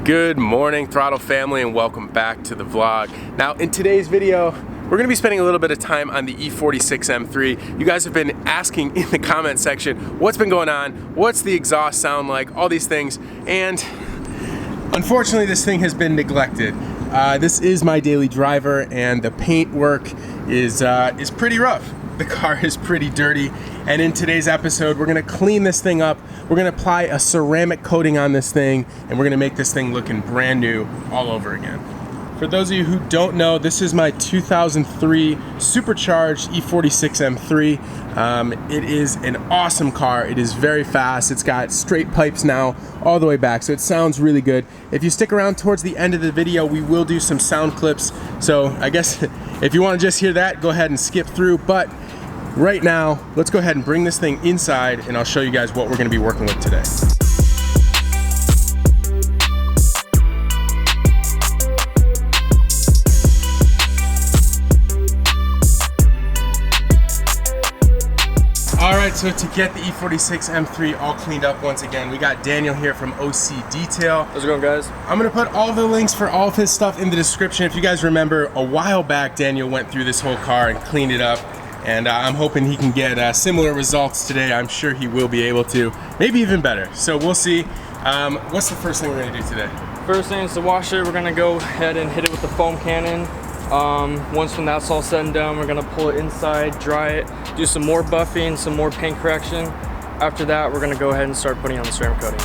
Good morning, Throttle family, and welcome back to the vlog. Now, in today's video, we're gonna be spending a little bit of time on the E46 M3. You guys have been asking in the comment section, what's been going on? What's the exhaust sound like? All these things. And unfortunately, this thing has been neglected. This is my daily driver, and the paint work is pretty rough. The car is pretty dirty, and in today's episode, we're gonna clean this thing up. We're gonna apply a ceramic coating on this thing, and we're gonna make this thing looking brand new all over again. For those of you who don't know, this is my 2003 supercharged E46 M3. It is an awesome car. It is very fast. It's got straight pipes now all the way back, so it sounds really good. If you stick around towards the end of the video, we will do some sound clips. So I guess if you want to just hear that, go ahead and skip through. But right now, let's go ahead and bring this thing inside, and I'll show you guys what we're going to be working with today. Alright, so to get the E46 M3 all cleaned up once again, we got Daniel here from OC Detail. How's it going, guys? I'm going to put all the links for all of his stuff in the description. If you guys remember, a while back, Daniel went through this whole car and cleaned it up. And I'm hoping he can get similar results today. I'm sure he will be able to, maybe even better. So we'll see. What's the first thing we're gonna do today? First thing is to wash it. We're gonna go ahead and hit it with the foam cannon. Once when that's all said and done, we're gonna pull it inside, dry it, do some more buffing, some more paint correction. After that, we're gonna go ahead and start putting on the ceramic coating.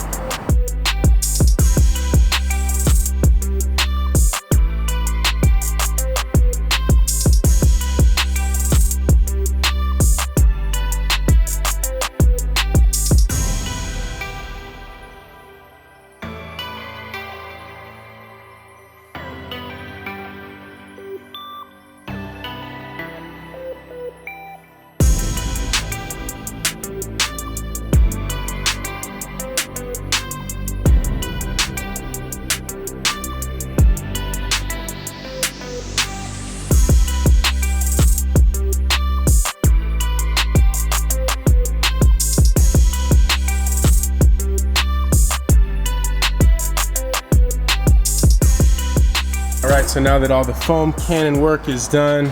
Alright, so now that all the foam cannon work is done,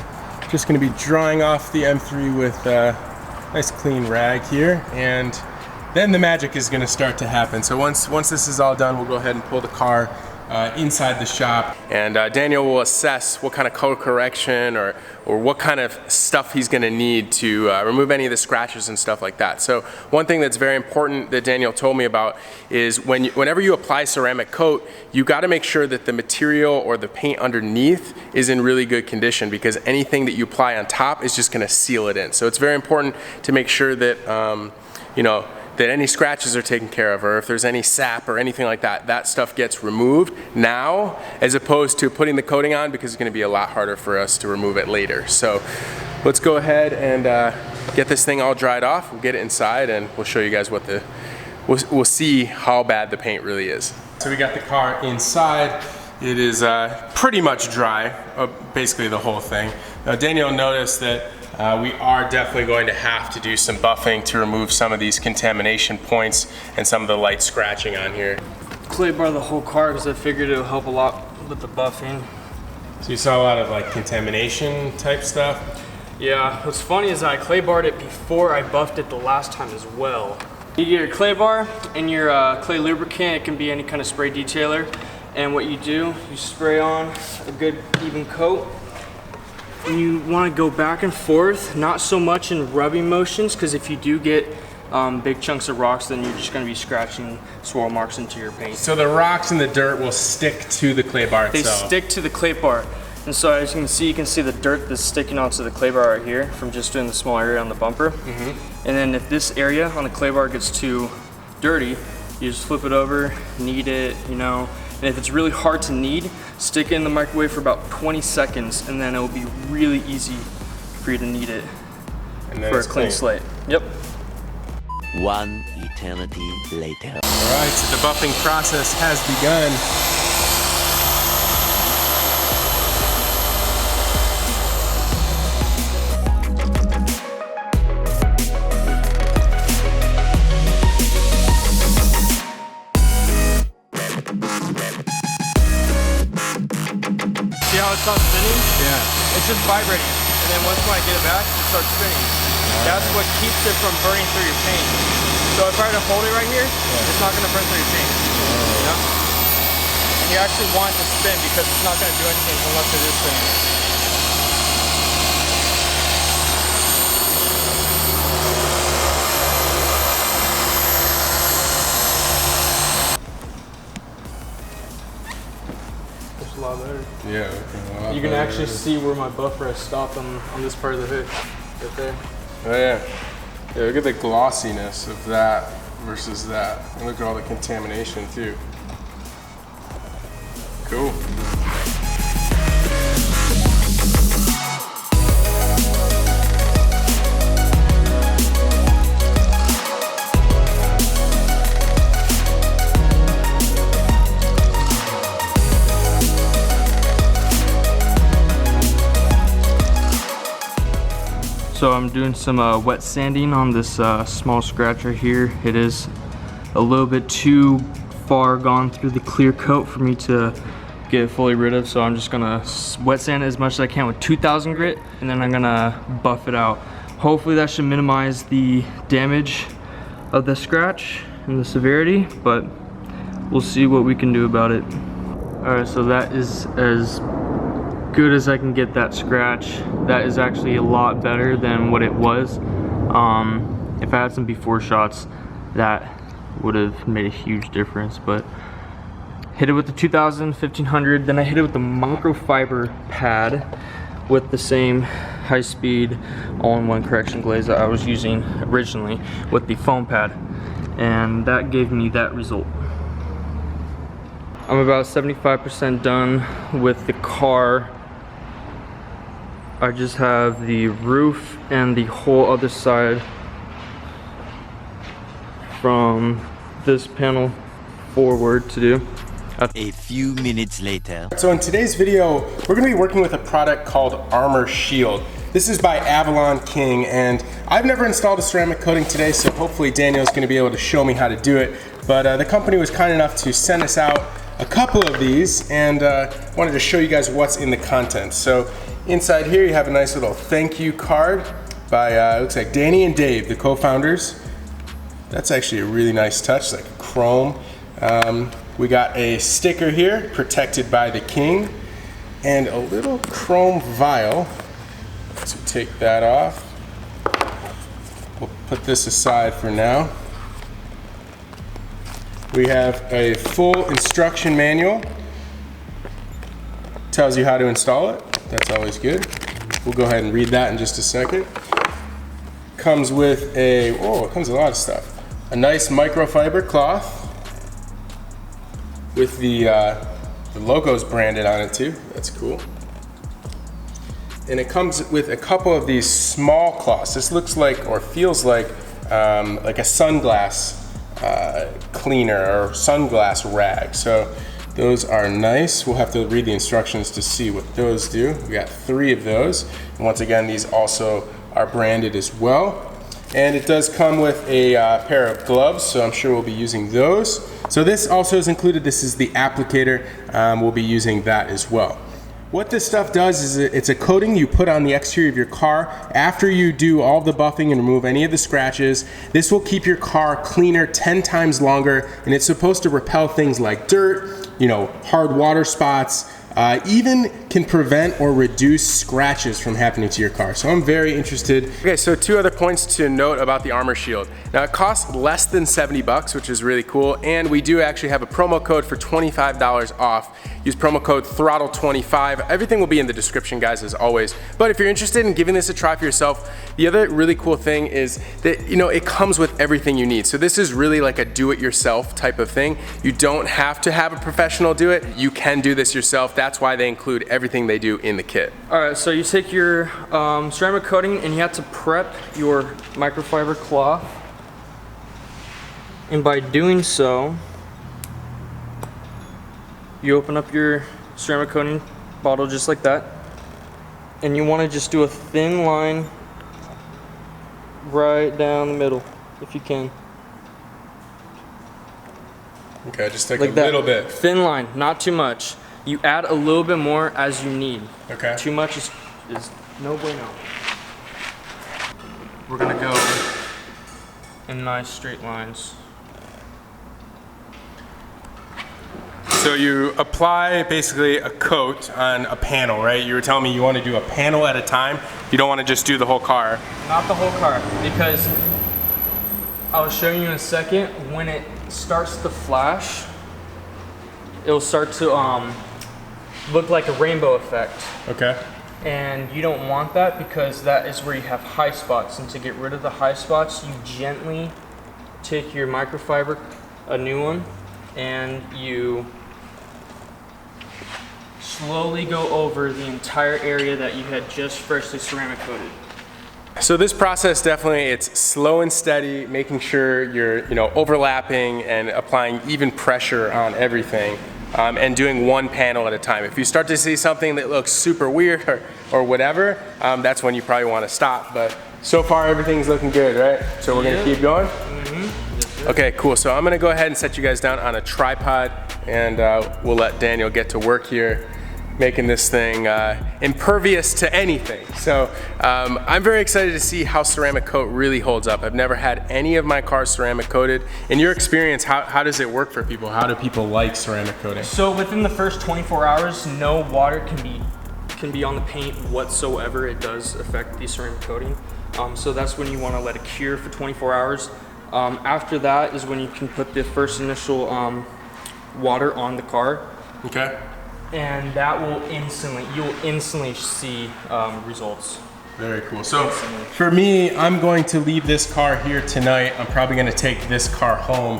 just going to be drying off the M3 with a nice clean rag here, and then the magic is going to start to happen. So once this is all done, we'll go ahead and pull the car inside the shop, and Daniel will assess what kind of color correction or what kind of stuff he's going to need to remove any of the scratches and stuff like that. So one thing that's very important that Daniel told me about is whenever you apply ceramic coat, you got to make sure that the material or the paint underneath is in really good condition, because anything that you apply on top is just going to seal it in. So it's very important to make sure that that any scratches are taken care of, or if there's any sap or anything like that, that stuff gets removed now, as opposed to putting the coating on, because it's gonna be a lot harder for us to remove it later. So let's go ahead and get this thing all dried off. We'll get it inside, and we'll show you guys what we'll see how bad the paint really is. So we got the car inside. It is pretty much dry, basically the whole thing. Now Daniel noticed that we are definitely going to have to do some buffing to remove some of these contamination points and some of the light scratching on here. Clay bar the whole car because I figured it would help a lot with the buffing. So you saw a lot of like contamination type stuff? Yeah, what's funny is I clay barred it before I buffed it the last time as well. You get your clay bar and your clay lubricant. It can be any kind of spray detailer. And what you do, you spray on a good even coat. And you want to go back and forth, not so much in rubbing motions, because if you do get big chunks of rocks, then you're just going to be scratching swirl marks into your paint. So the rocks and the dirt will stick to the clay bar itself? They stick to the clay bar. And so as you can see the dirt that's sticking onto the clay bar right here from just doing the small area on the bumper. Mm-hmm. And then if this area on the clay bar gets too dirty, you just flip it over, knead it, and if it's really hard to knead, stick it in the microwave for about 20 seconds, and then it will be really easy for you to knead it for a clean slate. Yep. One eternity later. All right, so the buffing process has begun. See how it stops spinning? Yeah. It's just vibrating. And then once when I get it back, it starts spinning. That's what keeps it from burning through your paint. So if I were to hold it right here, it's not going to burn through your paint. You know? And you actually want it to spin because it's not going to do anything unless it is spinning. It's a lot better. Yeah, okay, You can actually see where my buffer has stopped on this part of the hood. Right there. Oh yeah. Yeah, look at the glossiness of that versus that. And look at all the contamination too. Cool. So I'm doing some wet sanding on this small scratch right here. It is a little bit too far gone through the clear coat for me to get it fully rid of. So I'm just gonna wet sand it as much as I can with 2000 grit, and then I'm gonna buff it out. Hopefully that should minimize the damage of the scratch and the severity, but we'll see what we can do about it. All right, so that is as good as I can get that scratch. That is actually a lot better than what it was. If I had some before shots, that would have made a huge difference. But hit it with the 2000, 1500, then I hit it with the microfiber pad with the same high-speed all-in-one correction glaze that I was using originally with the foam pad, and that gave me that result. I'm about 75% done with the car. I just have the roof and the whole other side from this panel forward to do. A few minutes later. So in today's video, we're gonna be working with a product called Armor Shield. This is by Avalon King, and I've never installed a ceramic coating today, so hopefully Daniel's gonna be able to show me how to do it. But the company was kind enough to send us out a couple of these, and wanted to show you guys what's in the contents. So inside here you have a nice little thank you card by, looks like Danny and Dave, the co-founders. That's actually a really nice touch, like chrome. We got a sticker here, protected by the King, and a little chrome vial. So take that off. We'll put this aside for now. We have a full instruction manual. Tells you how to install it. That's always good. We'll go ahead and read that in just a second. Comes with a, oh, it comes with a lot of stuff. A nice microfiber cloth with the logos branded on it too. That's cool. And it comes with a couple of these small cloths. This looks like, or feels like a sunglass cleaner or sunglass rag. So those are nice. We'll have to read the instructions to see what those do. We got 3 of those. And once again, these also are branded as well. And it does come with a pair of gloves, so I'm sure we'll be using those. So this also is included. This is the applicator. We'll be using that as well. What this stuff does is it's a coating you put on the exterior of your car after you do all the buffing and remove any of the scratches. This will keep your car cleaner 10 times longer, and it's supposed to repel things like dirt, you know, hard water spots, even can prevent or reduce scratches from happening to your car. So I'm very interested. Okay, so 2 other points to note about the Armor Shield. Now it costs less than 70 bucks, which is really cool. And we do actually have a promo code for $25 off. Use promo code throtlVIP. Everything will be in the description, guys, as always. But if you're interested in giving this a try for yourself, the other really cool thing is that, you know, it comes with everything you need. So this is really like a do-it-yourself type of thing. You don't have to have a professional do it. You can do this yourself. That's why they include everything they do in the kit. All right, so you take your ceramic coating and you have to prep your microfiber cloth. And by doing so, you open up your ceramic coating bottle just like that. And you want to just do a thin line right down the middle, if you can. Okay, just take like a that. little bit. Thin line, not too much. You add a little bit more as you need. Okay. Too much is no bueno. We're gonna go in nice straight lines. So you apply basically a coat on a panel, right? You were telling me you want to do a panel at a time. You don't want to just do the whole car. Not the whole car, because I'll show you in a second, when it starts to flash, it'll start to look like a rainbow effect. Okay. And you don't want that, because that is where you have high spots. And to get rid of the high spots, you gently take your microfiber, a new one, and you slowly go over the entire area that you had just freshly ceramic coated. So this process definitely, it's slow and steady, making sure you're overlapping and applying even pressure on everything, and doing one panel at a time. If you start to see something that looks super weird or whatever, that's when you probably want to stop. But so far everything's looking good, right? So we're gonna keep going? Okay, cool. So I'm gonna go ahead and set you guys down on a tripod, and we'll let Daniel get to work here, making this thing impervious to anything. So I'm very excited to see how ceramic coat really holds up. I've never had any of my cars ceramic coated. In your experience, how does it work for people? How do people like ceramic coating? So within the first 24 hours, no water can be on the paint whatsoever. It does affect the ceramic coating. So that's when you want to let it cure for 24 hours. After that is when you can put the first initial water on the car. Okay. And that will you'll instantly see results. Very cool. So for me, I'm going to leave this car here tonight. I'm probably going to take this car home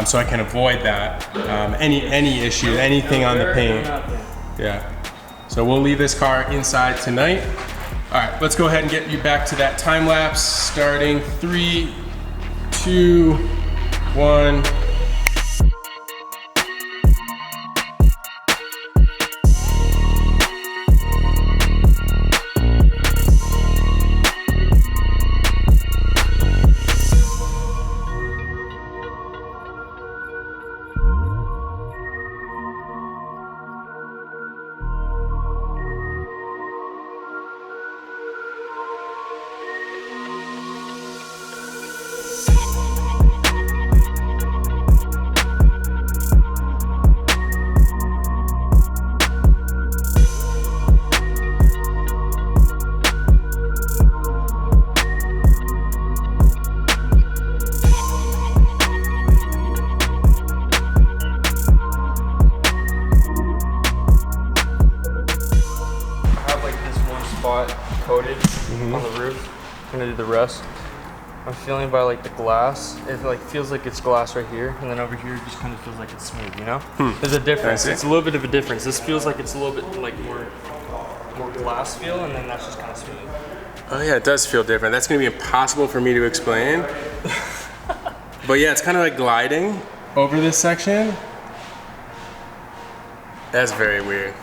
so I can avoid that. Any issue, anything on the paint. Yeah. So we'll leave this car inside tonight. All right, let's go ahead and get you back to that time lapse. Starting 3, 2, 1. Coated on the roof. I'm gonna do the rest. I'm feeling by like the glass. It like feels like it's glass right here, and then over here it just kind of feels like it's smooth. You know, there's a difference. It's a little bit of a difference. This feels like it's a little bit like more glass feel, and then that's just kind of smooth. Oh yeah, it does feel different. That's gonna be impossible for me to explain. But yeah, it's kind of like gliding over this section. That's very weird.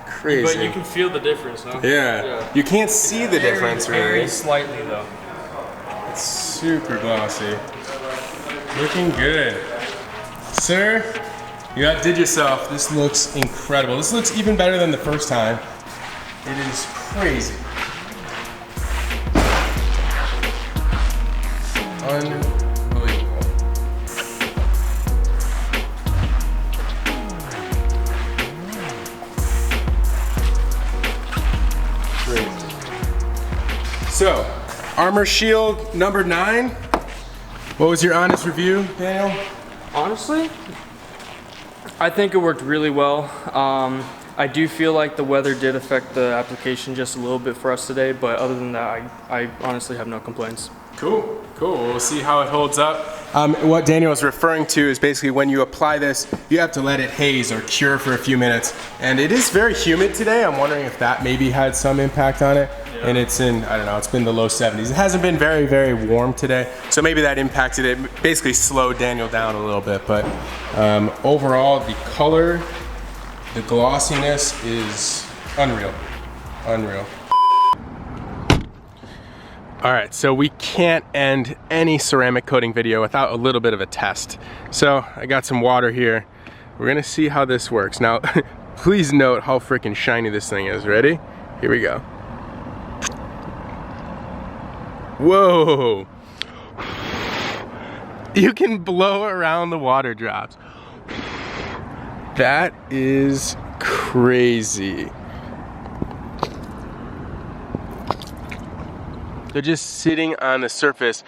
Crazy. But you can feel the difference, no? Yeah. You can't see the difference, really. Very slightly, though. It's super glossy. Looking good. Sir, you outdid yourself. This looks incredible. This looks even better than the first time. It is crazy. Unbelievable. So, Armor Shield number 9. What was your honest review, Daniel? Honestly, I think it worked really well. I do feel like the weather did affect the application just a little bit for us today, but other than that, I honestly have no complaints. Cool, cool. We'll see how it holds up. What Daniel was referring to is basically when you apply this, you have to let it haze or cure for a few minutes. And it is very humid today. I'm wondering if that maybe had some impact on it. Yeah. And it's in, I don't know, it's been the low 70s. It hasn't been very, very warm today. So maybe that impacted it, basically slowed Daniel down a little bit. But overall, the color, the glossiness is unreal, unreal. All right, so we can't end any ceramic coating video without a little bit of a test. So I got some water here. We're gonna see how this works. Now, Please note how freaking shiny this thing is. Ready? Here we go. Whoa! You can blow around the water drops. That is crazy. They're just sitting on the surface.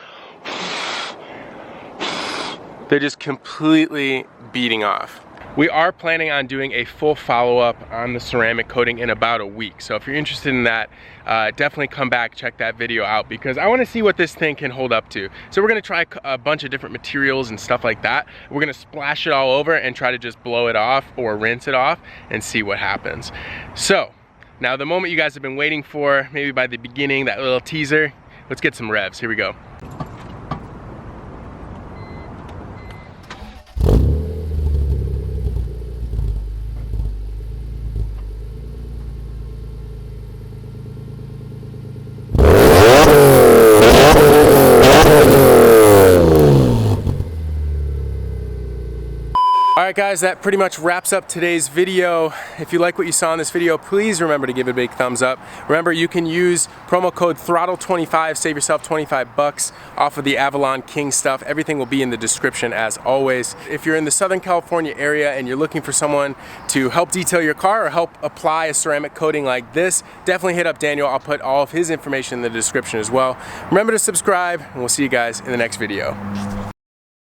They're just completely beating off. We are planning on doing a full follow-up on the ceramic coating in about a week. So if you're interested in that, definitely come back, check that video out, because I want to see what this thing can hold up to. So we're going to try a bunch of different materials and stuff like that. We're going to splash it all over and try to just blow it off or rinse it off and see what happens. So now the moment you guys have been waiting for, maybe by the beginning, that little teaser, let's get some revs. Here we go. Alright guys, that pretty much wraps up today's video. If you like what you saw in this video, please remember to give it a big thumbs up. Remember, you can use promo code throtlVIP, save yourself 25 bucks off of the Avalon King stuff. Everything will be in the description as always. If you're in the Southern California area and you're looking for someone to help detail your car or help apply a ceramic coating like this, definitely hit up Daniel. I'll put all of his information in the description as well. Remember to subscribe, and we'll see you guys in the next video.